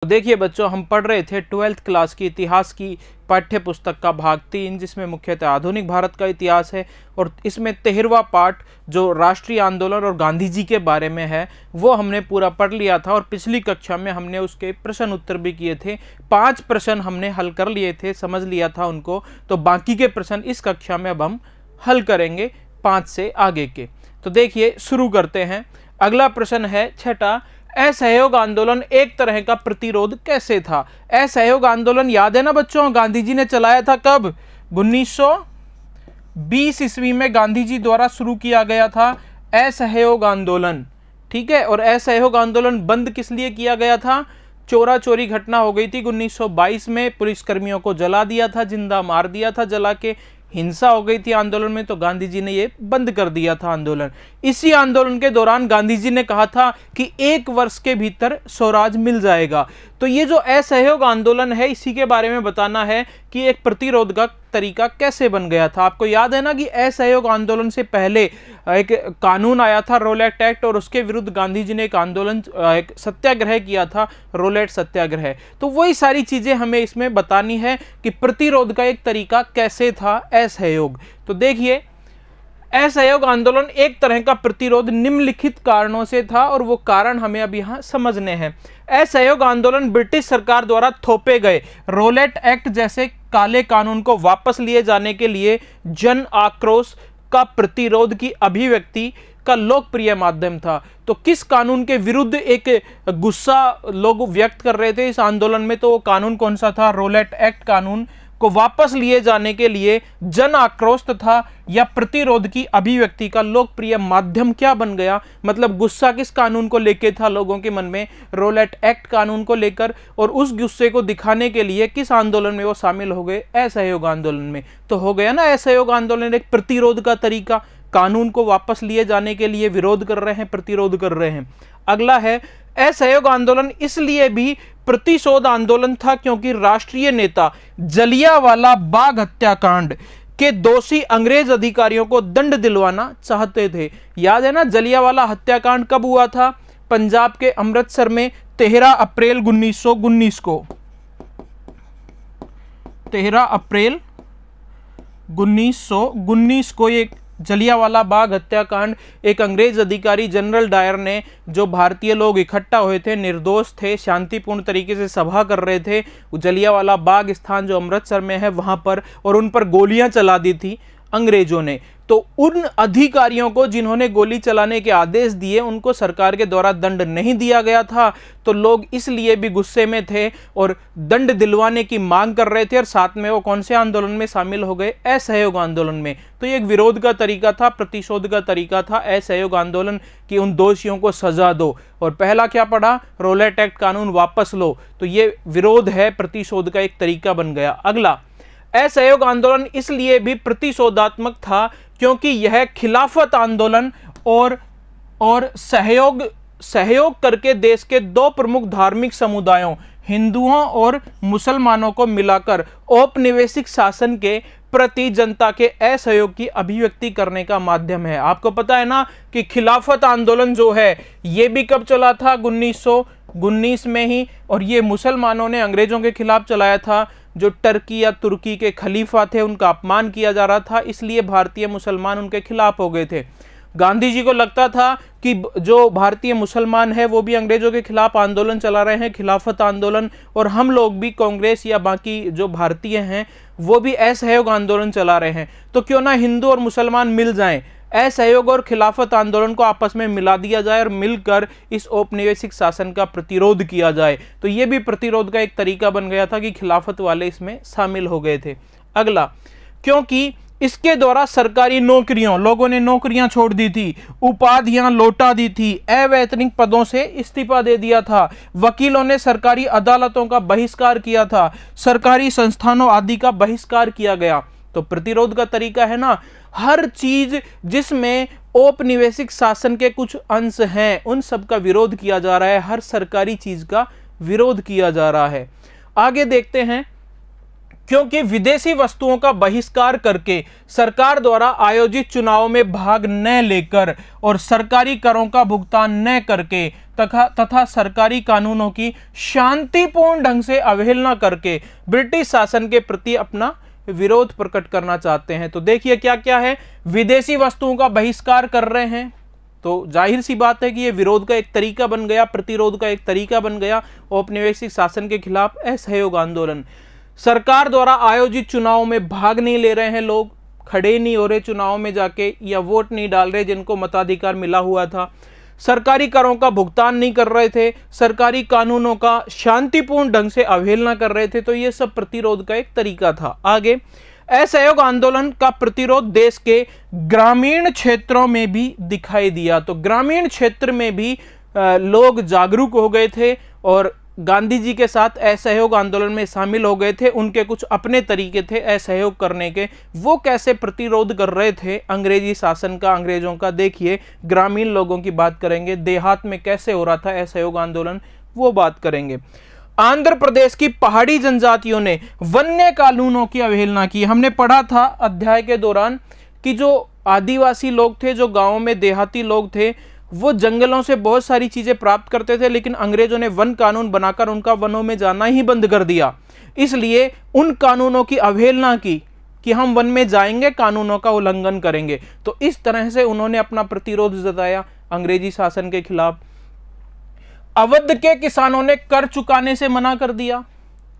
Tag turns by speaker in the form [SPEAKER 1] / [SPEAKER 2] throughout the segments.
[SPEAKER 1] देखिए बच्चों, हम पढ़ रहे थे 12th क्लास की इतिहास की पाठ्य पुस्तक का भाग 3, जिसमें मुख्यतः आधुनिक भारत का इतिहास है। और इसमें 13वां पार्ट जो राष्ट्रीय आंदोलन और गांधी जी के बारे में है वो हमने पूरा पढ़ लिया था। और पिछली कक्षा में हमने उसके प्रश्न उत्तर भी किए थे। 5 प्रश्न हमने हल कर लिए थे, समझ लिया था उनको। तो बाकी के प्रश्न इस कक्षा में अब हम हल करेंगे 5 से आगे के। तो देखिए शुरू करते हैं। अगला प्रश्न है 6ठा, असहयोग आंदोलन एक तरह का प्रतिरोध कैसे था। असहयोग आंदोलन याद है ना बच्चों, गांधी जी ने चलाया था कब? 1920 ईस्वी में गांधी जी द्वारा शुरू किया गया था असहयोग आंदोलन। ठीक है, और असहयोग आंदोलन बंद किस लिए किया गया था? चोरा चोरी घटना हो गई थी 1922 में, पुलिसकर्मियों को जला दिया था, जिंदा मार दिया था जला के, हिंसा हो गई थी आंदोलन में, तो गांधी जी ने ये बंद कर दिया था आंदोलन। इसी आंदोलन के दौरान गांधी जी ने कहा था कि 1 वर्ष के भीतर स्वराज मिल जाएगा। तो ये जो असहयोग आंदोलन है इसी के बारे में बताना है कि एक प्रतिरोध का तरीका कैसे बन गया था। आपको याद है ना कि असहयोग आंदोलन से पहले एक कानून आया था रोलेट एक्ट, और उसके विरुद्ध गांधी जी ने एक सत्याग्रह किया था, रोलेट सत्याग्रह। तो वही सारी चीजें हमें इसमें बतानी है कि प्रतिरोध का एक तरीका कैसे था असहयोग। तो देखिए, असहयोग आंदोलन एक तरह का प्रतिरोध निम्नलिखित कारणों से था, और वो कारण हमें अब यहाँ समझने हैं। असहयोग आंदोलन ब्रिटिश सरकार द्वारा थोपे गए रोलेट एक्ट जैसे काले कानून को वापस लिए जाने के लिए जन आक्रोश का प्रतिरोध की अभिव्यक्ति का लोकप्रिय माध्यम था। तो किस कानून के विरुद्ध एक गुस्सा लोग व्यक्त कर रहे थे इस आंदोलन में? तो वो कानून कौन सा था? रोलेट एक्ट कानून को वापस लिए जाने के लिए जन आक्रोश तथा या प्रतिरोध की अभिव्यक्ति का लोकप्रिय माध्यम क्या बन गया? मतलब गुस्सा किस कानून को लेकर था लोगों के मन में? रोलेट एक्ट कानून को लेकर। और उस गुस्से को दिखाने के लिए किस आंदोलन में वो शामिल हो गए? असहयोग आंदोलन में। तो हो गया ना असहयोग आंदोलन एक प्रतिरोध का तरीका, कानून को वापस लिए जाने के लिए विरोध कर रहे हैं, प्रतिरोध कर रहे हैं। अगला है, असहयोग आंदोलन इसलिए भी प्रतिशोध आंदोलन था क्योंकि राष्ट्रीय नेता जलियांवाला बाग हत्याकांड के दोषी अंग्रेज अधिकारियों को दंड दिलवाना चाहते थे। याद है ना, जलियांवाला हत्याकांड कब हुआ था? पंजाब के अमृतसर में 13 अप्रैल 1919 को। 13 अप्रैल 1919 को एक जलियांवाला बाग हत्याकांड, एक अंग्रेज अधिकारी जनरल डायर ने, जो भारतीय लोग इकट्ठा हुए थे, निर्दोष थे, शांतिपूर्ण तरीके से सभा कर रहे थे, जलियांवाला बाग स्थान जो अमृतसर में है वहां पर, और उन पर गोलियां चला दी थी अंग्रेजों ने। तो उन अधिकारियों को जिन्होंने गोली चलाने के आदेश दिए उनको सरकार के द्वारा दंड नहीं दिया गया था। तो लोग इसलिए भी गुस्से में थे और दंड दिलवाने की मांग कर रहे थे, और साथ में वो कौन से आंदोलन में शामिल हो गए? असहयोग आंदोलन में। तो ये एक विरोध का तरीका था, प्रतिशोध का तरीका था असहयोग आंदोलन कि उन दोषियों को सजा दो। और पहला क्या पढ़ा? रोलेट एक्ट कानून वापस लो। तो ये विरोध है, प्रतिशोध का एक तरीका बन गया। अगला, असहयोग आंदोलन इसलिए भी प्रतिशोधात्मक था क्योंकि यह खिलाफत आंदोलन और सहयोग करके देश के 2 प्रमुख धार्मिक समुदायों हिंदुओं और मुसलमानों को मिलाकर औपनिवेशिक शासन के प्रति जनता के असहयोग की अभिव्यक्ति करने का माध्यम है। आपको पता है ना कि खिलाफत आंदोलन जो है ये भी कब चला था? 1919 में ही। और ये मुसलमानों ने अंग्रेजों के खिलाफ चलाया था। जो टर्की या तुर्की के खलीफा थे उनका अपमान किया जा रहा था, इसलिए भारतीय मुसलमान उनके खिलाफ हो गए थे। गांधी जी को लगता था कि जो भारतीय मुसलमान है वो भी अंग्रेजों के खिलाफ आंदोलन चला रहे हैं, खिलाफत आंदोलन, और हम लोग भी कांग्रेस या बाकी जो भारतीय हैं वो भी असहयोग आंदोलन चला रहे हैं। तो क्यों ना हिंदू और मुसलमान मिल जाएं, असहयोग और खिलाफत आंदोलन को आपस में मिला दिया जाए और मिलकर इस औपनिवेशिक शासन का प्रतिरोध किया जाए। तो ये भी प्रतिरोध का एक तरीका बन गया था कि खिलाफत वाले इसमें शामिल हो गए थे। अगला, क्योंकि इसके द्वारा सरकारी नौकरियों, लोगों ने नौकरियां छोड़ दी थी, उपाधियां लौटा दी थी, अवैतनिक पदों से इस्तीफा दे दिया था, वकीलों ने सरकारी अदालतों का बहिष्कार किया था, सरकारी संस्थानों आदि का बहिष्कार किया गया। तो प्रतिरोध का तरीका है ना, हर चीज जिसमें औपनिवेशिक शासन के कुछ अंश हैं उन सब का विरोध किया जा रहा है, हर सरकारी चीज का विरोध किया जा रहा है। आगे देखते हैं, क्योंकि विदेशी वस्तुओं का बहिष्कार करके सरकार द्वारा आयोजित चुनावों में भाग न लेकर और सरकारी करों का भुगतान न करके तथा सरकारी कानूनों की शांतिपूर्ण ढंग से अवहेलना करके ब्रिटिश शासन के प्रति अपना विरोध प्रकट करना चाहते हैं। तो देखिए क्या क्या है, विदेशी वस्तुओं का बहिष्कार कर रहे हैं, तो जाहिर सी बात है कि ये विरोध का एक तरीका बन गया, प्रतिरोध का एक तरीका बन गया औपनिवेशिक शासन के खिलाफ असहयोग आंदोलन। सरकार द्वारा आयोजित चुनाव में भाग नहीं ले रहे हैं लोग, खड़े नहीं हो रहे चुनाव में जाके या वोट नहीं डाल रहे जिनको मताधिकार मिला हुआ था, सरकारी करों का भुगतान नहीं कर रहे थे, सरकारी कानूनों का शांतिपूर्ण ढंग से अवहेलना कर रहे थे। तो ये सब प्रतिरोध का एक तरीका था। आगे, असहयोग आंदोलन का प्रतिरोध देश के ग्रामीण क्षेत्रों में भी दिखाई दिया। तो ग्रामीण क्षेत्र में भी लोग जागरूक हो गए थे और गांधी जी के साथ असहयोग आंदोलन में शामिल हो गए थे। उनके कुछ अपने तरीके थे असहयोग करने के, वो कैसे प्रतिरोध कर रहे थे अंग्रेजी शासन का, अंग्रेजों का। देखिए, ग्रामीण लोगों की बात करेंगे, देहात में कैसे हो रहा था असहयोग आंदोलन, वो बात करेंगे। आंध्र प्रदेश की पहाड़ी जनजातियों ने वन्य कानूनों की अवहेलना की। हमने पढ़ा था अध्याय के दौरान कि जो आदिवासी लोग थे, जो गांवों में देहाती लोग थे, वो जंगलों से बहुत सारी चीजें प्राप्त करते थे, लेकिन अंग्रेजों ने वन कानून बनाकर उनका वनों में जाना ही बंद कर दिया। इसलिए उन कानूनों की अवहेलना की कि हम वन में जाएंगे, कानूनों का उल्लंघन करेंगे। तो इस तरह से उन्होंने अपना प्रतिरोध जताया अंग्रेजी शासन के खिलाफ। अवध के किसानों ने कर चुकाने से मना कर दिया।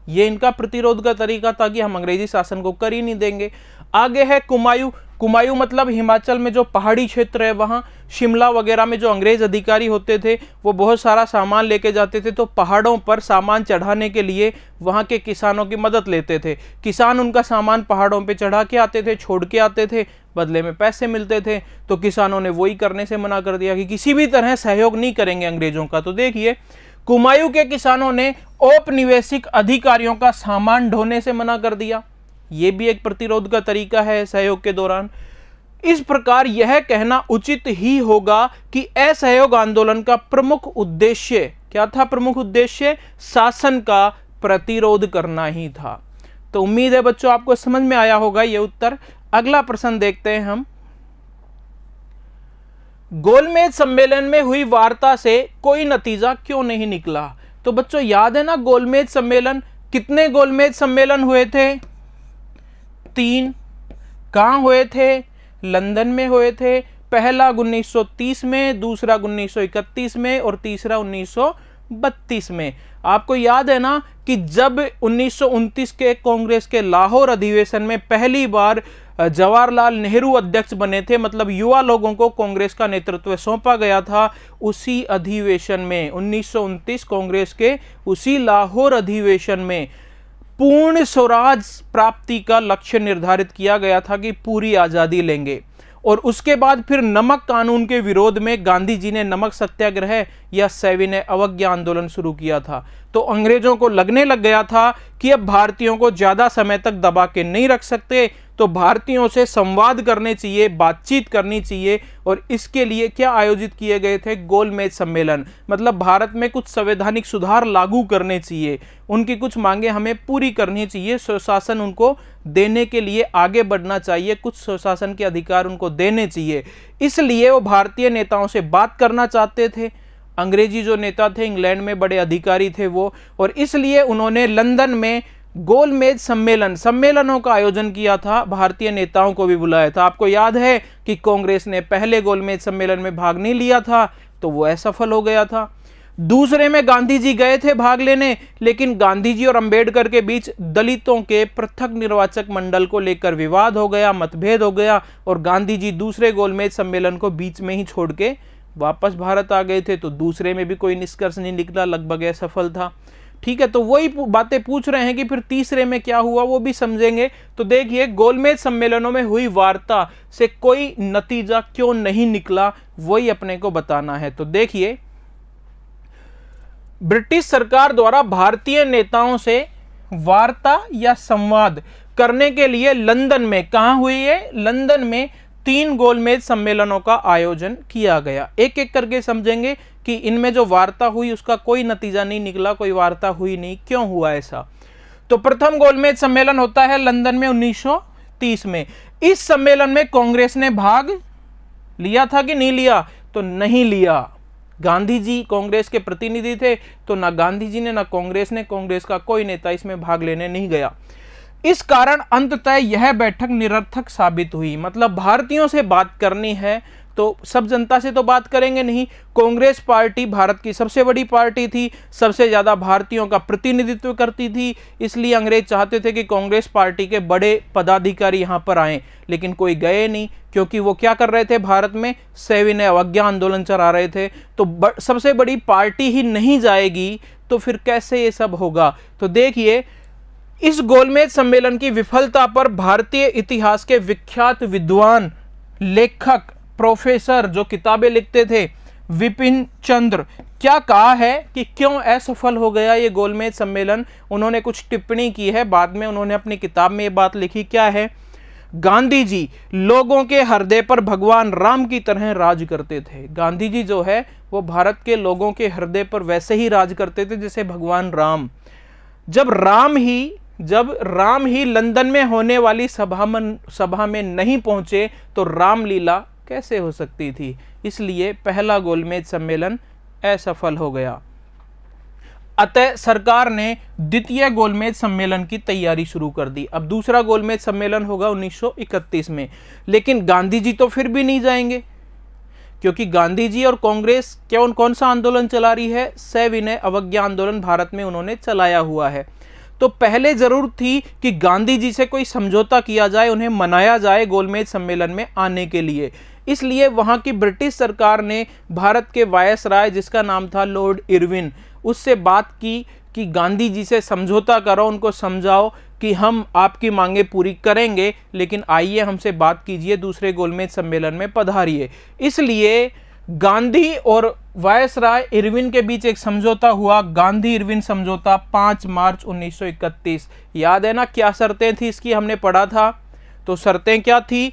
[SPEAKER 1] ये इनका प्रतिरोध का तरीका था कि हम अंग्रेजी शासन को कर ही नहीं देंगे। आगे है कुमायूं। कुमायूं मतलब हिमाचल में जो पहाड़ी क्षेत्र है, वहाँ शिमला वगैरह में जो अंग्रेज अधिकारी होते थे वो बहुत सारा सामान लेके जाते थे, तो पहाड़ों पर सामान चढ़ाने के लिए वहाँ के किसानों की मदद लेते थे। किसान उनका सामान पहाड़ों पे चढ़ा के आते थे, छोड़ के आते थे, बदले में पैसे मिलते थे। तो किसानों ने वही करने से मना कर दिया कि किसी भी तरह सहयोग नहीं करेंगे अंग्रेजों का। तो देखिए, कुमायूं के किसानों ने औपनिवेशिक अधिकारियों का सामान ढोने से मना कर दिया। यह भी एक प्रतिरोध का तरीका है सहयोग के दौरान। इस प्रकार यह कहना उचित ही होगा कि असहयोग आंदोलन का प्रमुख उद्देश्य क्या था? प्रमुख उद्देश्य शासन का प्रतिरोध करना ही था। तो उम्मीद है बच्चों आपको समझ में आया होगा यह उत्तर। अगला प्रश्न देखते हैं हम। गोलमेज सम्मेलन में हुई वार्ता से कोई नतीजा क्यों नहीं निकला? तो बच्चों याद है ना, गोलमेज सम्मेलन, कितने गोलमेज सम्मेलन हुए थे? 3। कहां हुए थे? लंदन में हुए थे। पहला 1930 में, दूसरा 1931 में और तीसरा 1932 में। आपको याद है ना कि जब 1929 के कांग्रेस के लाहौर अधिवेशन में पहली बार जवाहरलाल नेहरू अध्यक्ष बने थे, मतलब युवा लोगों को कांग्रेस का नेतृत्व सौंपा गया था, उसी अधिवेशन में 1929 कांग्रेस के उसी लाहौर अधिवेशन में पूर्ण स्वराज प्राप्ति का लक्ष्य निर्धारित किया गया था कि पूरी आजादी लेंगे। और उसके बाद फिर नमक कानून के विरोध में गांधी जी ने नमक सत्याग्रह या सविनय अवज्ञा आंदोलन शुरू किया था। तो अंग्रेजों को लगने लग गया था कि अब भारतीयों को ज्यादा समय तक दबा के नहीं रख सकते, तो भारतीयों से संवाद करने चाहिए, बातचीत करनी चाहिए। और इसके लिए क्या आयोजित किए गए थे? गोलमेज सम्मेलन। मतलब भारत में कुछ संवैधानिक सुधार लागू करने चाहिए, उनकी कुछ मांगे हमें पूरी करनी चाहिए, स्वशासन उनको देने के लिए आगे बढ़ना चाहिए, कुछ स्वशासन के अधिकार उनको देने चाहिए। इसलिए वो भारतीय नेताओं से बात करना चाहते थे। अंग्रेजी जो नेता थे, इंग्लैंड में बड़े अधिकारी थे वो, और इसलिए उन्होंने लंदन में गोलमेज सम्मेलनों का आयोजन किया था, भारतीय नेताओं को भी बुलाया था। आपको याद है कि कांग्रेस ने पहले गोलमेज सम्मेलन में भाग नहीं लिया था, तो वो असफल हो गया था। दूसरे में गांधी जी गए थे भाग लेने, लेकिन गांधी जी और अंबेडकर के बीच दलितों के पृथक निर्वाचक मंडल को लेकर विवाद हो गया, मतभेद हो गया, और गांधी जी दूसरे गोलमेज सम्मेलन को बीच में ही छोड़ के वापस भारत आ गए थे। तो दूसरे में भी कोई निष्कर्ष नहीं निकला, लगभग असफल था। ठीक है, तो वही बातें पूछ रहे हैं कि फिर तीसरे में क्या हुआ, वो भी समझेंगे। तो देखिए, गोलमेज सम्मेलनों में हुई वार्ता से कोई नतीजा क्यों नहीं निकला, वही अपने को बताना है। तो देखिए, ब्रिटिश सरकार द्वारा भारतीय नेताओं से वार्ता या संवाद करने के लिए लंदन में, कहां हुई है? लंदन में 3 गोलमेज सम्मेलनों का आयोजन किया गया। एक एक करके समझेंगे कि इनमें जो वार्ता हुई उसका कोई नतीजा नहीं निकला, कोई वार्ता हुई नहीं, क्यों हुआ ऐसा? तो प्रथम गोलमेज सम्मेलन होता है लंदन में 1930 में। इस सम्मेलन में कांग्रेस ने भाग लिया था कि नहीं लिया? तो नहीं लिया। गांधी जी कांग्रेस के प्रतिनिधि थे, तो ना गांधी जी ने ना कांग्रेस का कोई नेता इसमें भाग लेने नहीं गया। इस कारण अंततः यह बैठक निरर्थक साबित हुई। मतलब भारतीयों से बात करनी है तो सब जनता से तो बात करेंगे नहीं। कांग्रेस पार्टी भारत की सबसे बड़ी पार्टी थी, सबसे ज्यादा भारतीयों का प्रतिनिधित्व करती थी, इसलिए अंग्रेज चाहते थे कि कांग्रेस पार्टी के बड़े पदाधिकारी यहां पर आए, लेकिन कोई गए नहीं, क्योंकि वो क्या कर रहे थे, भारत में सविनय अवज्ञा आंदोलन चला रहे थे। तो सबसे बड़ी पार्टी ही नहीं जाएगी तो फिर कैसे ये सब होगा। तो देखिए, इस गोलमेज सम्मेलन की विफलता पर भारतीय इतिहास के विख्यात विद्वान, लेखक, प्रोफेसर जो किताबें लिखते थे, विपिन चंद्र, क्या कहा है कि क्यों असफल हो गया ये गोलमेज सम्मेलन। उन्होंने कुछ टिप्पणी की है, बाद में उन्होंने अपनी किताब में ये बात लिखी। क्या है, गांधी जी लोगों के हृदय पर भगवान राम की तरह राज करते थे। गांधी जी जो है वो भारत के लोगों के हृदय पर वैसे ही राज करते थे जैसे भगवान राम। जब राम ही लंदन में होने वाली सभा में नहीं पहुंचे तो रामलीला कैसे हो सकती थी। इसलिए पहला गोलमेज सम्मेलन असफल हो गया। अतः सरकार ने द्वितीय गोलमेज सम्मेलन की तैयारी शुरू कर दी। अब दूसरा गोलमेज सम्मेलन होगा 1931 में, लेकिन गांधी जी तो फिर भी नहीं जाएंगे, क्योंकि गांधी जी और कांग्रेस कौन सा आंदोलन चला रही है, सविनय अवज्ञा आंदोलन भारत में उन्होंने चलाया हुआ है। तो पहले जरूर थी कि गांधी जी से कोई समझौता किया जाए, उन्हें मनाया जाए गोलमेज सम्मेलन में आने के लिए। इसलिए वहां की ब्रिटिश सरकार ने भारत के वायसराय, जिसका नाम था लॉर्ड इरविन, उससे बात की कि गांधी जी से समझौता करो, उनको समझाओ कि हम आपकी मांगे पूरी करेंगे, लेकिन आइए हमसे बात कीजिए, दूसरे गोलमेज सम्मेलन में पधारिए। इसलिए गांधी और वायसराय इरविन के बीच एक समझौता हुआ, गांधी इरविन समझौता, 5 मार्च 1931। याद है ना क्या शर्तें थी इसकी, हमने पढ़ा था। तो शर्तें क्या थी,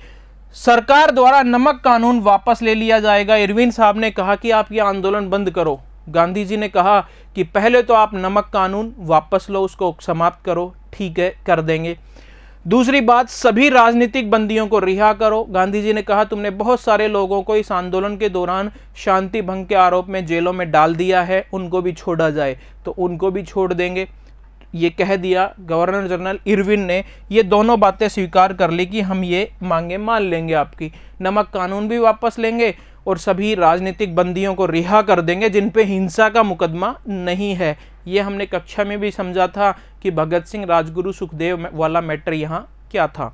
[SPEAKER 1] सरकार द्वारा नमक कानून वापस ले लिया जाएगा। इरविन साहब ने कहा कि आप ये आंदोलन बंद करो। गांधी जी ने कहा कि पहले तो आप नमक कानून वापस लो, उसको समाप्त करो। ठीक है, कर देंगे। दूसरी बात, सभी राजनीतिक बंदियों को रिहा करो। गांधी जी ने कहा तुमने बहुत सारे लोगों को इस आंदोलन के दौरान शांति भंग के आरोप में जेलों में डाल दिया है, उनको भी छोड़ा जाए। तो उनको भी छोड़ देंगे, ये कह दिया। गवर्नर जनरल इरविन ने ये दोनों बातें स्वीकार कर ली कि हम ये मांगे मान लेंगे आपकी, नमक कानून भी वापस लेंगे और सभी राजनीतिक बंदियों को रिहा कर देंगे जिन पे हिंसा का मुकदमा नहीं है। ये हमने कक्षा में भी समझा था कि भगत सिंह, राजगुरु, सुखदेव वाला मैटर यहाँ क्या था।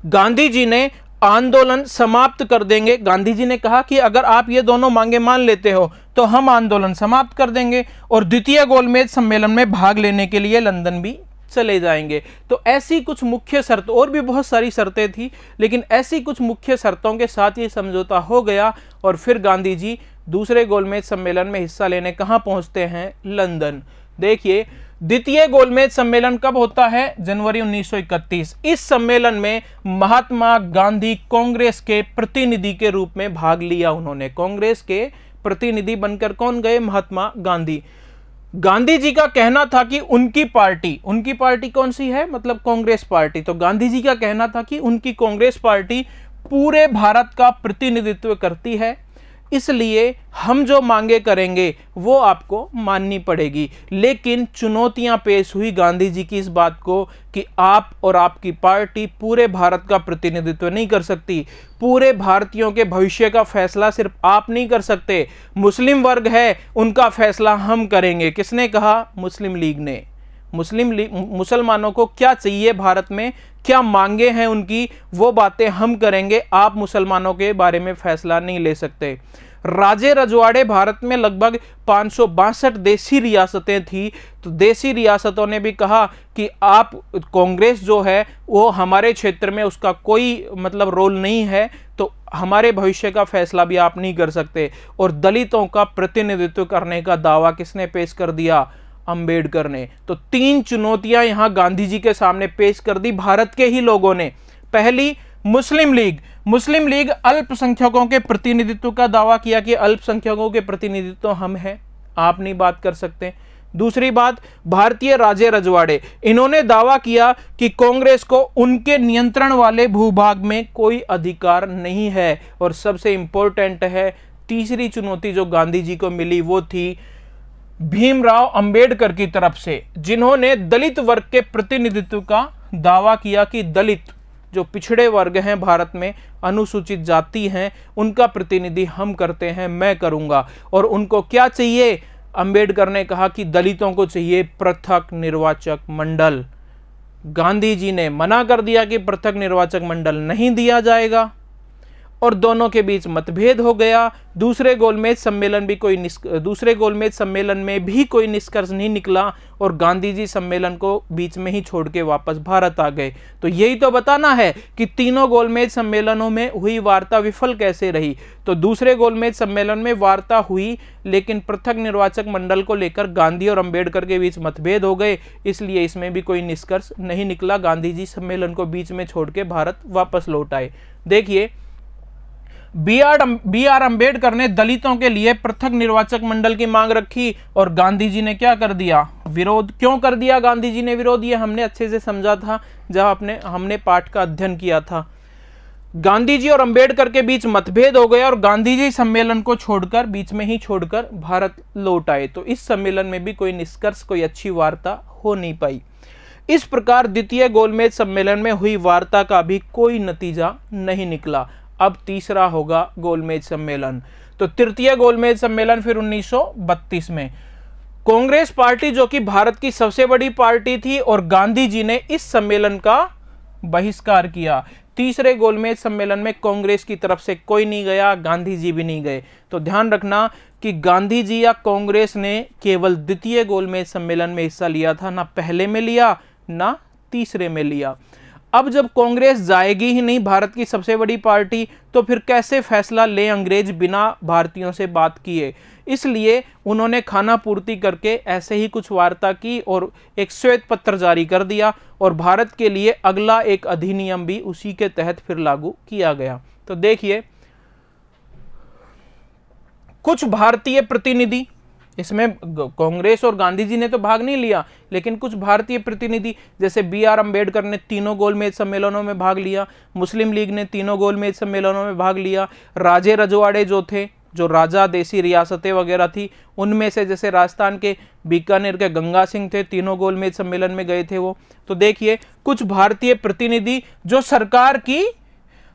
[SPEAKER 1] गांधी जी ने आंदोलन समाप्त कर देंगे। गांधी जी ने कहा कि अगर आप ये दोनों मांगे मान लेते हो तो हम आंदोलन समाप्त कर देंगे और द्वितीय गोलमेज सम्मेलन में भाग लेने के लिए लंदन भी चले जाएंगे। तो ऐसी कुछ मुख्य शर्त, और भी बहुत सारी शर्तें थी, लेकिन ऐसी कुछ मुख्य शर्तों के साथ ये समझौता हो गया। और फिर गांधी जी दूसरे गोलमेज सम्मेलन में हिस्सा लेने कहां पहुंचते हैं, लंदन। देखिए, द्वितीय गोलमेज सम्मेलन कब होता है, जनवरी 1931। इस सम्मेलन में महात्मा गांधी कांग्रेस के प्रतिनिधि के रूप में भाग लिया। उन्होंने कांग्रेस के प्रतिनिधि बनकर कौन गए, महात्मा गांधी। गांधी जी का कहना था कि उनकी पार्टी कौन सी है, मतलब कांग्रेस पार्टी। तो गांधी जी का कहना था कि उनकी कांग्रेस पार्टी पूरे भारत का प्रतिनिधित्व करती है, इसलिए हम जो मांगे करेंगे वो आपको माननी पड़ेगी। लेकिन चुनौतियां पेश हुई गांधी जी की इस बात को कि आप और आपकी पार्टी पूरे भारत का प्रतिनिधित्व नहीं कर सकती, पूरे भारतीयों के भविष्य का फैसला सिर्फ आप नहीं कर सकते, मुस्लिम वर्ग है उनका फैसला हम करेंगे। किसने कहा, मुस्लिम लीग ने। मुसलमानों को क्या चाहिए भारत में, क्या मांगे हैं उनकी, वो बातें हम करेंगे, आप मुसलमानों के बारे में फैसला नहीं ले सकते। राजे रजवाड़े भारत में लगभग 562 देसी रियासतें थी। तो देसी रियासतों ने भी कहा कि आप, कांग्रेस जो है वो हमारे क्षेत्र में उसका कोई मतलब रोल नहीं है, तो हमारे भविष्य का फैसला भी आप नहीं कर सकते। और दलितों का प्रतिनिधित्व करने का दावा किसने पेश कर दिया, अंबेडकर ने। तो 3 चुनौतियां यहां गांधी जी के सामने पेश कर दी भारत के ही लोगों ने। पहली, मुस्लिम लीग अल्पसंख्यकों के प्रतिनिधित्व का दावा किया कि अल्पसंख्यकों के प्रतिनिधित्व हम हैं, आप नहीं बात कर सकते। दूसरी बात, भारतीय राजे रजवाड़े, इन्होंने दावा किया कि कांग्रेस को उनके नियंत्रण वाले भूभाग में कोई अधिकार नहीं है। और सबसे इंपॉर्टेंट है तीसरी चुनौती जो गांधी जी को मिली वो थी भीमराव अंबेडकर की तरफ से, जिन्होंने दलित वर्ग के प्रतिनिधित्व का दावा किया कि दलित जो पिछड़े वर्ग हैं भारत में, अनुसूचित जाति हैं, उनका प्रतिनिधि हम करते हैं, मैं करूंगा। और उनको क्या चाहिए? अंबेडकर ने कहा कि दलितों को चाहिए पृथक निर्वाचक मंडल। गांधी जी ने मना कर दिया कि पृथक निर्वाचक मंडल नहीं दिया जाएगा और दोनों के बीच मतभेद हो गया। दूसरे गोलमेज सम्मेलन में भी कोई निष्कर्ष नहीं निकला और गांधी जी सम्मेलन को बीच में ही छोड़ के वापस भारत आ गए। तो यही तो बताना है कि तीनों गोलमेज सम्मेलनों में हुई वार्ता विफल कैसे रही। तो दूसरे गोलमेज सम्मेलन में वार्ता हुई, लेकिन पृथक निर्वाचक मंडल को लेकर गांधी और अंबेडकर के बीच मतभेद हो गए, इसलिए इसमें भी कोई निष्कर्ष नहीं निकला। गांधी जी सम्मेलन को बीच में छोड़ के भारत वापस लौट आए। देखिए, बी आर अंबेडकर ने दलितों के लिए पृथक निर्वाचक मंडल की मांग रखी और गांधी जी ने क्या कर दिया? विरोध। क्यों कर दिया गांधी जी ने विरोध? ये हमने अच्छे से समझा था जब हमने पाठ का अध्ययन किया था। गांधी जी और अंबेडकर के बीच मतभेद हो गया और गांधी जी सम्मेलन को छोड़कर, बीच में ही छोड़कर भारत लौट आए। तो इस सम्मेलन में भी कोई निष्कर्ष, कोई अच्छी वार्ता हो नहीं पाई। इस प्रकार द्वितीय गोलमेज सम्मेलन में हुई वार्ता का भी कोई नतीजा नहीं निकला। अब तीसरा होगा गोलमेज सम्मेलन। तो तृतीय गोलमेज सम्मेलन फिर 1932 में। कांग्रेस पार्टी जो कि भारत की सबसे बड़ी पार्टी थी और गांधी जी ने इस सम्मेलन का बहिष्कार किया। तीसरे गोलमेज सम्मेलन में कांग्रेस की तरफ से कोई नहीं गया, गांधी जी भी नहीं गए। तो ध्यान रखना कि गांधी जी या कांग्रेस ने केवल द्वितीय गोलमेज सम्मेलन में हिस्सा लिया था, ना पहले में लिया ना तीसरे में लिया। अब जब कांग्रेस जाएगी ही नहीं, भारत की सबसे बड़ी पार्टी, तो फिर कैसे फैसला ले अंग्रेज बिना भारतीयों से बात किए? इसलिए उन्होंने खाना पूर्ति करके ऐसे ही कुछ वार्ता की और एक श्वेत पत्र जारी कर दिया और भारत के लिए अगला एक अधिनियम भी उसी के तहत फिर लागू किया गया। तो देखिए, कुछ भारतीय प्रतिनिधि, इसमें कांग्रेस और गांधी जी ने तो भाग नहीं लिया, लेकिन कुछ भारतीय प्रतिनिधि जैसे बी आर अंबेडकर ने तीनों गोलमेज सम्मेलनों में भाग लिया, मुस्लिम लीग ने तीनों गोलमेज सम्मेलनों में भाग लिया, राजे रजवाड़े जो थे, जो राजा देसी रियासतें वगैरह थी, उनमें से जैसे राजस्थान के बीकानेर के गंगा सिंह थे, तीनों गोलमेज सम्मेलन में गए थे वो। तो देखिए, कुछ भारतीय प्रतिनिधि जो सरकार की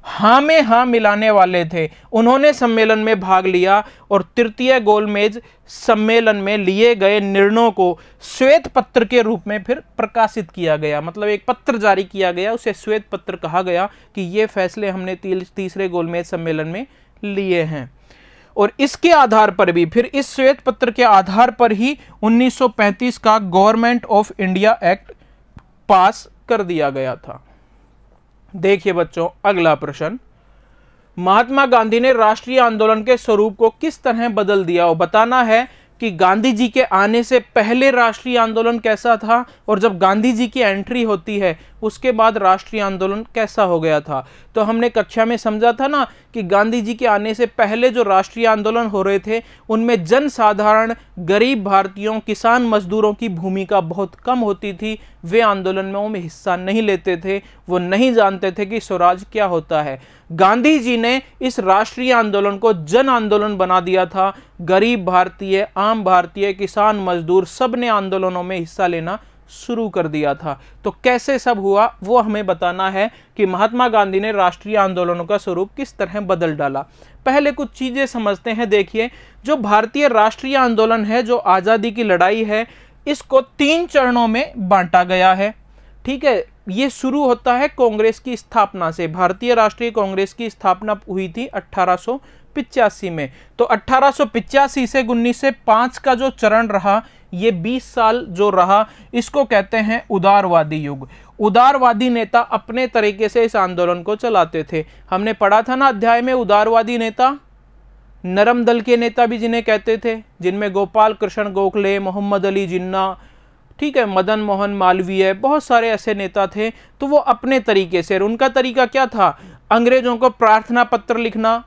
[SPEAKER 1] हाँ में हाँ मिलाने वाले थे, उन्होंने सम्मेलन में भाग लिया और तृतीय गोलमेज सम्मेलन में लिए गए निर्णयों को श्वेत पत्र के रूप में फिर प्रकाशित किया गया। मतलब एक पत्र जारी किया गया, उसे श्वेत पत्र कहा गया कि ये फैसले हमने तीसरे गोलमेज सम्मेलन में लिए हैं। और इसके आधार पर भी, फिर इस श्वेत पत्र के आधार पर ही 1935 का गवर्नमेंट ऑफ इंडिया एक्ट पास कर दिया गया था। देखिए बच्चों, अगला प्रश्न, महात्मा गांधी ने राष्ट्रीय आंदोलन के स्वरूप को किस तरह बदल दिया? और बताना है कि गांधी जी के आने से पहले राष्ट्रीय आंदोलन कैसा था और जब गांधी जी की एंट्री होती है उसके बाद राष्ट्रीय आंदोलन कैसा हो गया था। तो हमने कक्षा में समझा था ना कि गांधी जी के आने से पहले जो राष्ट्रीय आंदोलन हो रहे थे उनमें जनसाधारण, गरीब भारतीयों, किसान मजदूरों की भूमिका बहुत कम होती थी। वे आंदोलनों में हिस्सा नहीं लेते थे, वो नहीं जानते थे कि स्वराज क्या होता है। गांधी जी ने इस राष्ट्रीय आंदोलन को जन आंदोलन बना दिया था। गरीब भारतीय, आम भारतीय, किसान मजदूर सब ने आंदोलनों में हिस्सा लेना शुरू कर दिया था। तो कैसे सब हुआ वो हमें बताना है कि महात्मा गांधी ने राष्ट्रीय आंदोलनों का स्वरूप किस तरह बदल डाला। पहले कुछ चीजें समझते हैं। देखिए, जो भारतीय राष्ट्रीय आंदोलन है, जो आजादी की लड़ाई है, इसको 3 चरणों में बांटा गया है। ठीक है, ये शुरू होता है कांग्रेस की स्थापना से। भारतीय राष्ट्रीय कांग्रेस की स्थापना हुई थी 1885 में। तो 1885 से 1905 का जो चरण रहा, ये 20 साल जो रहा, इसको कहते हैं उदारवादी युग। उदारवादी नेता अपने तरीके से इस आंदोलन को चलाते थे। हमने पढ़ा था ना अध्याय में, उदारवादी नेता नरम दल के नेता भी जिन्हें कहते थे, जिनमें गोपाल कृष्ण गोखले, मोहम्मद अली जिन्ना, ठीक है, मदन मोहन मालवीय, बहुत सारे ऐसे नेता थे। तो वो अपने तरीके से, उनका तरीका क्या था? अंग्रेजों को प्रार्थना पत्र लिखना,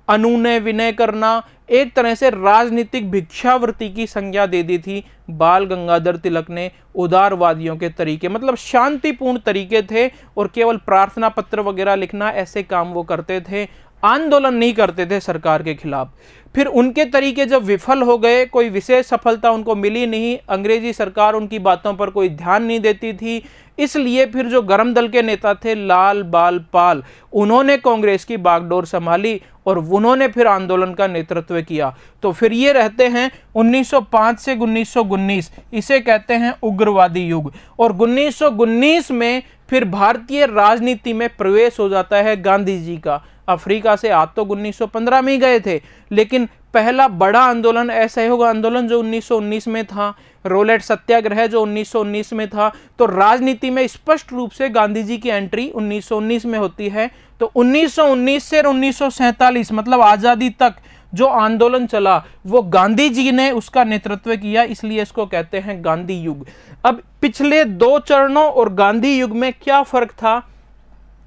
[SPEAKER 1] अनुनय विनय करना, एक तरह से राजनीतिक भिक्षावृत्ति की संज्ञा दे दी थी बाल गंगाधर तिलक ने उदारवादियों के तरीके। मतलब शांतिपूर्ण तरीके थे और केवल प्रार्थना पत्र वगैरह लिखना, ऐसे काम वो करते थे। आंदोलन नहीं करते थे सरकार के खिलाफ। फिर उनके तरीके जब विफल हो गए, कोई विशेष सफलता उनको मिली नहीं, अंग्रेजी सरकार उनकी बातों पर कोई ध्यान नहीं देती थी, इसलिए फिर जो गरम दल के नेता थे लाल बाल पाल, उन्होंने कांग्रेस की बागडोर संभाली और उन्होंने फिर आंदोलन का नेतृत्व किया। तो फिर ये रहते हैं 1905 से 1919, इसे कहते हैं उग्रवादी युग। और 1919 में फिर भारतीय राजनीति में प्रवेश हो जाता है गांधी जी का। अफ्रीका से आज तो 1915 में ही गए थे, लेकिन पहला बड़ा आंदोलन असहयोग आंदोलन जो 1919 में था, रोलेट सत्याग्रह जो 1919 में था, तो राजनीति में स्पष्ट रूप से गांधी जी की एंट्री 1919 में होती है। तो 1919 से 1947 मतलब आजादी तक जो आंदोलन चला वो गांधी जी ने उसका नेतृत्व किया, इसलिए इसको कहते हैं गांधी युग। अब पिछले दो चरणों और गांधी युग में क्या फर्क था,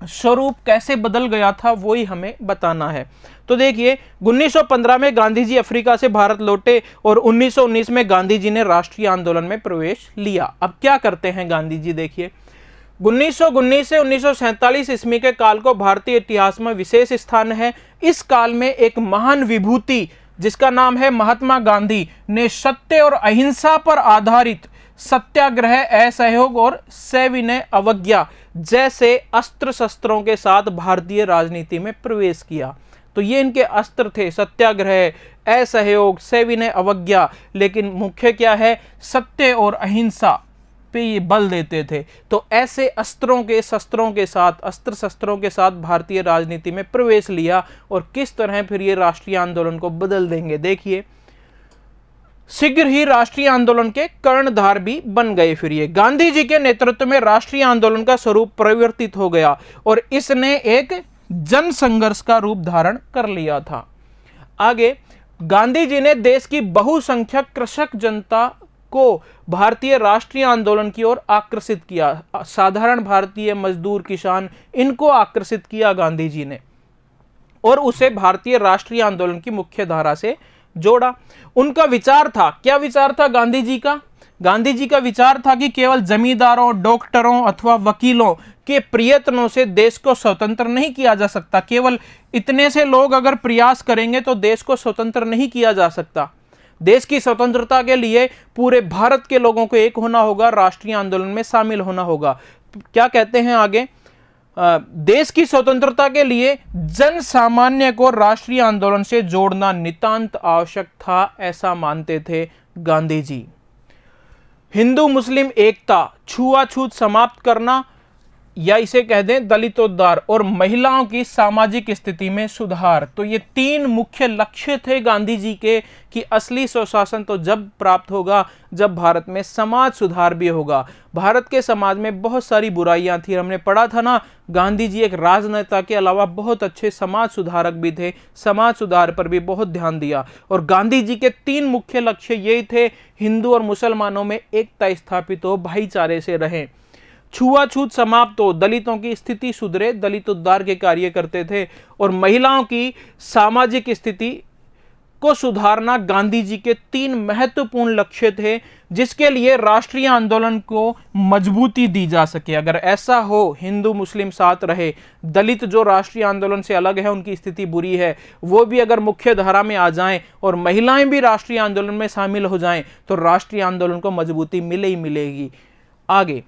[SPEAKER 1] स्वरूप कैसे बदल गया था, वो ही हमें बताना है। तो देखिए 1915 में गांधी जी अफ्रीका से भारत लौटे और 1919 में गांधी जी ने राष्ट्रीय आंदोलन में प्रवेश लिया। अब क्या करते हैं गांधी जी, देखिए 1919 से 1947 ईस्वी के काल को भारतीय इतिहास में विशेष स्थान है। इस काल में एक महान विभूति जिसका नाम है महात्मा गांधी ने सत्य और अहिंसा पर आधारित सत्याग्रह, असहयोग और सविनय अवज्ञा जैसे अस्त्र शस्त्रों के साथ भारतीय राजनीति में प्रवेश किया। तो ये इनके अस्त्र थे, सत्याग्रह, असहयोग, सविनय अवज्ञा, लेकिन मुख्य क्या है, सत्य और अहिंसा पे ये बल देते थे। तो ऐसे अस्त्रों के शस्त्रों के साथ, अस्त्र शस्त्रों के साथ भारतीय राजनीति में प्रवेश लिया और किस तरह फिर ये राष्ट्रीय आंदोलन को बदल देंगे। देखिए शीघ्र ही राष्ट्रीय आंदोलन के कर्णधार भी बन गए। फिर ये गांधी जी के नेतृत्व में राष्ट्रीय आंदोलन का स्वरूप परिवर्तित हो गया और इसने एक जन संघर्ष का रूप धारण कर लिया था। आगे गांधी जी ने देश की बहुसंख्यक कृषक जनता को भारतीय राष्ट्रीय आंदोलन की ओर आकर्षित किया। साधारण भारतीय मजदूर, किसान, इनको आकर्षित किया गांधी जी ने और उसे भारतीय राष्ट्रीय आंदोलन की मुख्य धारा से जोड़ा। उनका विचार था, क्या विचार था गांधी जी का? गांधी जी का विचार था कि केवल जमींदारों, डॉक्टरों अथवा वकीलों के प्रयत्नों से देश को स्वतंत्र नहीं किया जा सकता। केवल इतने से लोग अगर प्रयास करेंगे तो देश को स्वतंत्र नहीं किया जा सकता। देश की स्वतंत्रता के लिए पूरे भारत के लोगों को एक होना होगा, राष्ट्रीय आंदोलन में शामिल होना होगा। क्या कहते हैं आगे, देश की स्वतंत्रता के लिए जन सामान्य को राष्ट्रीय आंदोलन से जोड़ना नितांत आवश्यक था, ऐसा मानते थे गांधी जी। हिंदू मुस्लिम एकता, छुआछूत समाप्त करना या इसे कह दें दलितोद्धार और महिलाओं की सामाजिक स्थिति में सुधार, तो ये तीन मुख्य लक्ष्य थे गांधी जी के कि असली स्वशासन तो जब प्राप्त होगा जब भारत में समाज सुधार भी होगा। भारत के समाज में बहुत सारी बुराइयां थी, हमने पढ़ा था ना, गांधी जी एक राजनेता के अलावा बहुत अच्छे समाज सुधारक भी थे, समाज सुधार पर भी बहुत ध्यान दिया। और गांधी जी के तीन मुख्य लक्ष्य यही थे, हिंदू और मुसलमानों में एकता स्थापित हो, भाईचारे से रहें, छुआछूत समाप्त हो, दलितों की स्थिति सुधरे, दलित उद्धार के कार्य करते थे, और महिलाओं की सामाजिक स्थिति को सुधारना गांधी जी के तीन महत्वपूर्ण लक्ष्य थे, जिसके लिए राष्ट्रीय आंदोलन को मजबूती दी जा सके। अगर ऐसा हो, हिंदू मुस्लिम साथ रहे, दलित जो राष्ट्रीय आंदोलन से अलग है, उनकी स्थिति बुरी है, वो भी अगर मुख्य धारा में आ जाएं और महिलाएं भी राष्ट्रीय आंदोलन में शामिल हो जाएं, तो राष्ट्रीय आंदोलन को मजबूती मिले ही मिलेगी। आगे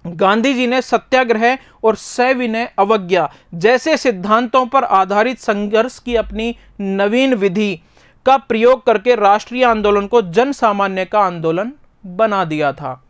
[SPEAKER 1] गांधी जी ने सत्याग्रह और सविनय अवज्ञा जैसे सिद्धांतों पर आधारित संघर्ष की अपनी नवीन विधि का प्रयोग करके राष्ट्रीय आंदोलन को जन सामान्य का आंदोलन बना दिया था।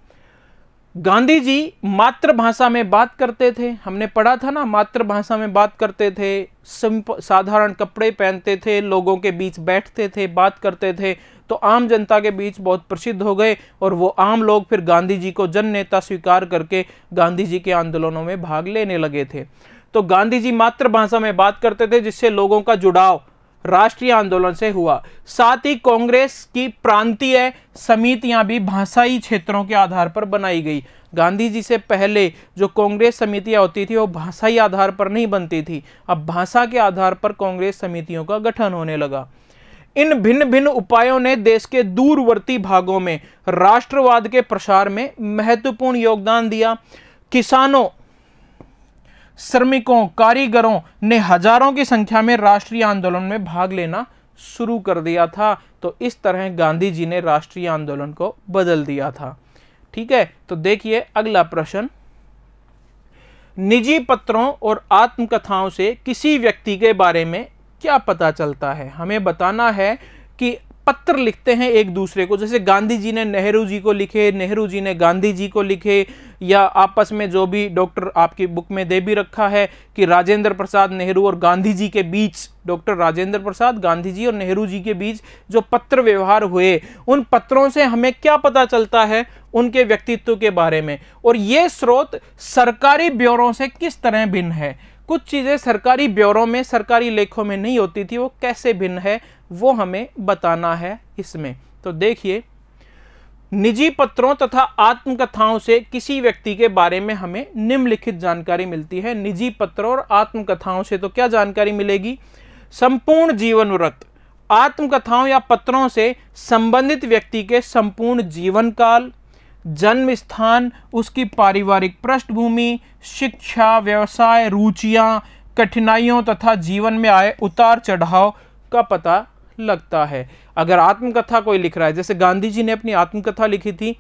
[SPEAKER 1] गांधी जी मातृभाषा में बात करते थे, हमने पढ़ा था ना, मातृभाषा में बात करते थे, साधारण कपड़े पहनते थे, लोगों के बीच बैठते थे, बात करते थे, तो आम जनता के बीच बहुत प्रसिद्ध हो गए और वो आम लोग फिर गांधी जी को जन नेता स्वीकार करके गांधी जी के आंदोलनों में भाग लेने लगे थे। तो गांधी जी मातृभाषा में बात करते थे, जिससे लोगों का जुड़ाव राष्ट्रीय आंदोलन से हुआ। साथ ही कांग्रेस की प्रांतीय समितियां भी भाषाई क्षेत्रों के आधार पर बनाई गई। गांधी जी से पहले जो कांग्रेस समितियां होती थी वो भाषाई आधार पर नहीं बनती थी, अब भाषा के आधार पर कांग्रेस समितियों का गठन होने लगा। इन भिन्न भिन्न उपायों ने देश के दूरवर्ती भागों में राष्ट्रवाद के प्रसार में महत्वपूर्ण योगदान दिया। किसानों श्रमिकों, कारीगरों ने हजारों की संख्या में राष्ट्रीय आंदोलन में भाग लेना शुरू कर दिया था। तो इस तरह गांधी जी ने राष्ट्रीय आंदोलन को बदल दिया था। ठीक है, तो देखिए अगला प्रश्न, निजी पत्रों और आत्मकथाओं से किसी व्यक्ति के बारे में क्या पता चलता है? हमें बताना है कि पत्र लिखते हैं एक दूसरे को, जैसे गांधी जी ने नेहरू जी को लिखे, नेहरू जी ने गांधी जी को लिखे, या आपस में जो भी डॉक्टर आपकी बुक में दे भी रखा है कि राजेंद्र प्रसाद नेहरू और गांधी जी के बीच, डॉक्टर राजेंद्र प्रसाद, गांधी जी और नेहरू जी के बीच जो पत्र व्यवहार हुए, उन पत्रों से हमें क्या पता चलता है उनके व्यक्तित्व के बारे में, और ये स्रोत सरकारी ब्यौरों से किस तरह भिन्न है। कुछ चीजें सरकारी ब्यौरों में, सरकारी लेखों में नहीं होती थी, वो कैसे भिन्न है वो हमें बताना है इसमें। तो देखिए, निजी पत्रों तथा आत्मकथाओं से किसी व्यक्ति के बारे में हमें निम्नलिखित जानकारी मिलती है। निजी पत्रों और आत्मकथाओं से तो क्या जानकारी मिलेगी? संपूर्ण जीवन वृत्त। आत्मकथाओं या पत्रों से संबंधित व्यक्ति के संपूर्ण जीवन काल, जन्म स्थान, उसकी पारिवारिक पृष्ठभूमि, शिक्षा, व्यवसाय, रुचियां, कठिनाइयों तथा जीवन में आए उतार चढ़ाव का पता लगता है। अगर आत्मकथा कोई लिख रहा है, जैसे गांधी जी ने अपनी आत्मकथा लिखी थी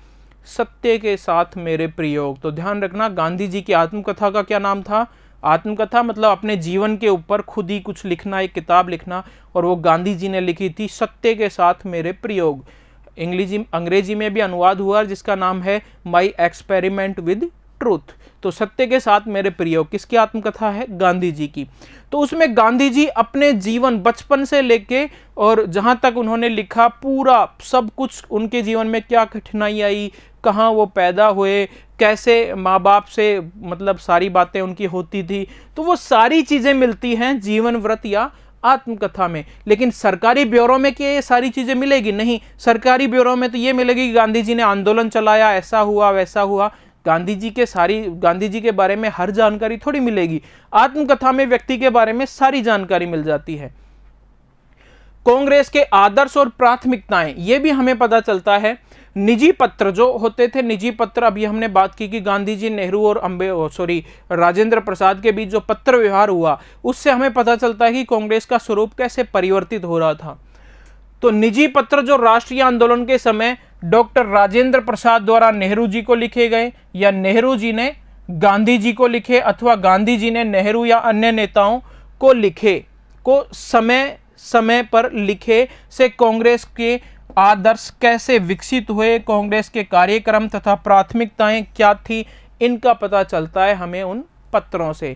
[SPEAKER 1] सत्य के साथ मेरे प्रयोग, तो ध्यान रखना गांधी जी की आत्मकथा का क्या नाम था? आत्मकथा मतलब अपने जीवन के ऊपर खुद ही कुछ लिखना, एक किताब लिखना, और वो गांधी जी ने लिखी थी सत्य के साथ मेरे प्रयोग। अंग्रेजी में भी अनुवाद हुआ जिसका नाम है माई एक्सपेरिमेंट विद ट्रूथ। तो सत्य के साथ मेरे प्रयोग किसकी आत्मकथा है? गांधी जी की। तो उसमें गांधी जी अपने जीवन बचपन से लेके और जहां तक उन्होंने लिखा पूरा सब कुछ, उनके जीवन में क्या कठिनाई आई, कहाँ वो पैदा हुए, कैसे माँ बाप से मतलब सारी बातें उनकी होती थी, तो वो सारी चीजें मिलती हैं जीवन व्रत या आत्मकथा में। लेकिन सरकारी ब्यूरो में क्या ये सारी चीजें मिलेगी? नहीं। सरकारी ब्यूरो में तो ये मिलेगी कि गांधी जी ने आंदोलन चलाया, ऐसा हुआ वैसा हुआ। गांधी जी के बारे में हर जानकारी थोड़ी मिलेगी। आत्मकथा में व्यक्ति के बारे में सारी जानकारी मिल जाती है। कांग्रेस के आदर्श और प्राथमिकताएं, ये भी हमें पता चलता है। निजी पत्र जो होते थे, निजी पत्र, अभी हमने बात की कि गांधी जी, नेहरू और राजेंद्र प्रसाद के बीच जो पत्र व्यवहार हुआ, उससे हमें पता चलता है कि कांग्रेस का स्वरूप कैसे परिवर्तित हो रहा था। तो निजी पत्र जो राष्ट्रीय आंदोलन के समय डॉक्टर राजेंद्र प्रसाद द्वारा नेहरू जी को लिखे गए, या नेहरू जी ने गांधी जी को लिखे, अथवा गांधी जी ने नेहरू या अन्य नेताओं को लिखे, को समय समय पर लिखे, से कांग्रेस के आदर्श कैसे विकसित हुए, कांग्रेस के कार्यक्रम तथा प्राथमिकताएं क्या थी, इनका पता चलता है हमें उन पत्रों से।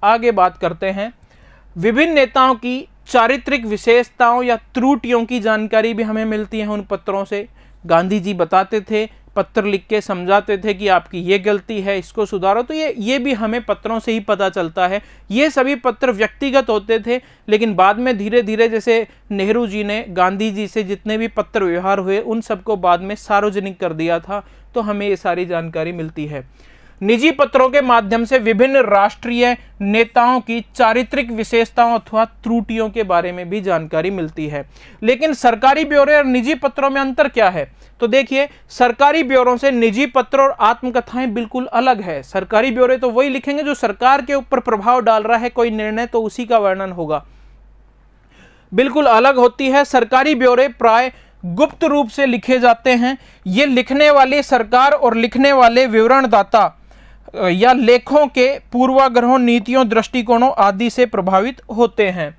[SPEAKER 1] आगे बात करते हैं, विभिन्न नेताओं की चारित्रिक विशेषताओं या त्रुटियों की जानकारी भी हमें मिलती है उन पत्रों से। गांधी जी बताते थे, पत्र लिख के समझाते थे कि आपकी ये गलती है, इसको सुधारो, तो ये भी हमें पत्रों से ही पता चलता है। ये सभी पत्र व्यक्तिगत होते थे, लेकिन बाद में धीरे धीरे जैसे नेहरू जी ने गांधी जी से जितने भी पत्र व्यवहार हुए उन सबको बाद में सार्वजनिक कर दिया था, तो हमें ये सारी जानकारी मिलती है। निजी पत्रों के माध्यम से विभिन्न राष्ट्रीय नेताओं की चारित्रिक विशेषताओं अथवा त्रुटियों के बारे में भी जानकारी मिलती है। लेकिन सरकारी ब्यौरे और निजी पत्रों में अंतर क्या है? तो देखिए, सरकारी ब्यौरों से निजी पत्र और आत्मकथाएं बिल्कुल अलग है। सरकारी ब्यौरे तो वही लिखेंगे जो सरकार के ऊपर प्रभाव डाल रहा है कोई निर्णय, तो उसी का वर्णन होगा, बिल्कुल अलग होती है। सरकारी ब्यौरे प्राय गुप्त रूप से लिखे जाते हैं। ये लिखने वाले सरकार और लिखने वाले विवरणदाता या लेखों के पूर्वाग्रहों, नीतियों, दृष्टिकोणों आदि से प्रभावित होते हैं।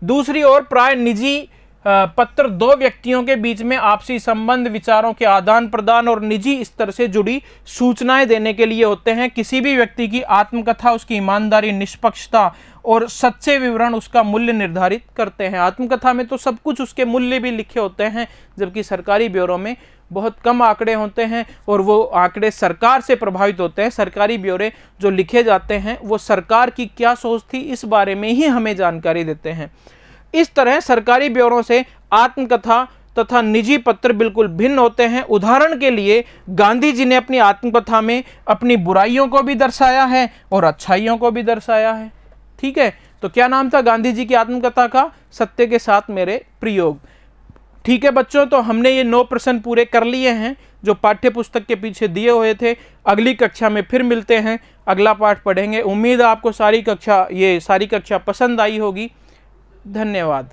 [SPEAKER 1] दूसरी ओर प्राय निजी पत्र दो व्यक्तियों के बीच में आपसी संबंध, विचारों के आदान प्रदान और निजी स्तर से जुड़ी सूचनाएं देने के लिए होते हैं। किसी भी व्यक्ति की आत्मकथा उसकी ईमानदारी, निष्पक्षता और सच्चे विवरण उसका मूल्य निर्धारित करते हैं। आत्मकथा में तो सब कुछ उसके मूल्य भी लिखे होते हैं, जबकि सरकारी ब्यूरो में बहुत कम आंकड़े होते हैं और वो आंकड़े सरकार से प्रभावित होते हैं। सरकारी ब्यौरे जो लिखे जाते हैं वो सरकार की क्या सोच थी इस बारे में ही हमें जानकारी देते हैं। इस तरह सरकारी ब्यौरों से आत्मकथा तथा निजी पत्र बिल्कुल भिन्न होते हैं। उदाहरण के लिए गांधी जी ने अपनी आत्मकथा में अपनी बुराइयों को भी दर्शाया है और अच्छाइयों को भी दर्शाया है। ठीक है, तो क्या नाम था गांधी जी की आत्मकथा का? सत्य के साथ मेरे प्रयोग। ठीक है बच्चों, तो हमने ये 9 प्रश्न पूरे कर लिए हैं। जो पाठ्य पुस्तक के पीछे दिए हुए थे। अगली कक्षा में फिर मिलते हैं, अगला पाठ पढ़ेंगे। उम्मीद है आपको सारी कक्षा पसंद आई होगी। धन्यवाद।